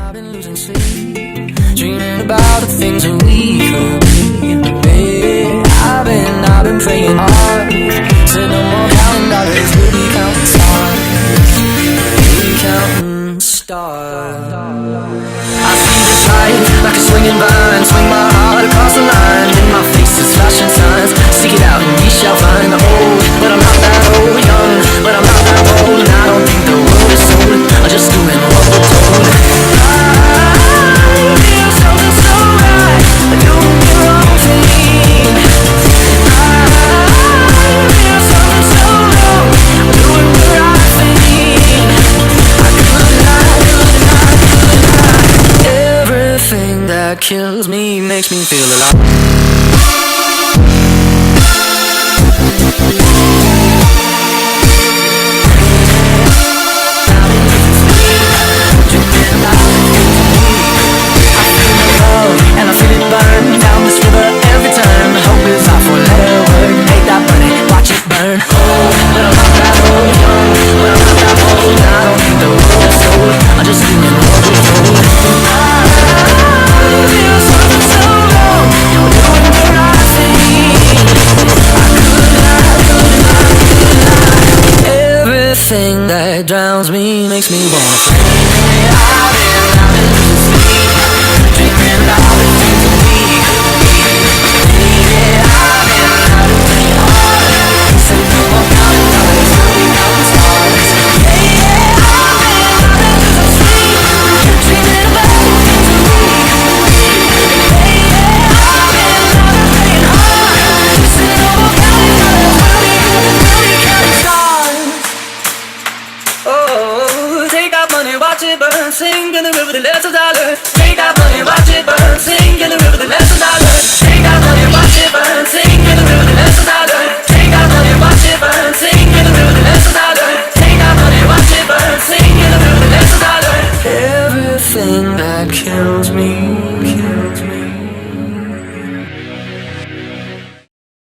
I've been losing sleep, dreaming about the things that we could be. I've been praying hard, said no more counting dollars, we'll be counting stars, we'll be counting stars. I see this light like a swinging vine, swing my heart across the line. In my face is flashing signs, seek it out and we shall find. Old, but I'm not that old. Young, but I'm not that old. And I don't think the world is sold, I'm just doing what we're told. I feel something so right, doing the wrong thing. I feel something so wrong, doing the right thing. I could not. Everything that kills me makes me feel alive. And I feel it burn down this river every turn. Hope is our four-letter word. Hate that money, watch it burn. Old, but I'm not that old. Young, but I'm not that old. And I don't think the world is sold, I'm just doing what we're told. I feel something so wrong, you're doing the right thing. I could not. Everything that drowns me makes me wanna fly. I've been losing sleep, dreaming about the things that we could be. Yeah, I've been praying hard, said no more counting dollars, we'll be counting stars. Yeah, I've been losing sleep, dreaming about the things that we could be. Yeah, I've been praying hard, said no more counting dollars, we'll be counting stars. Oh, take that money, watch it burn, sing in the river, the less of dollars. Take that money, watch it burn, sing in the river, the less of dollars. Take that money, watch it burn, sing in the river, the less of dollars. Take that money, watch it burn, sing in the river, the less of dollars. Take that money, watch it burn, sing in the river, the less of dollars. Everything that kills me, kills me.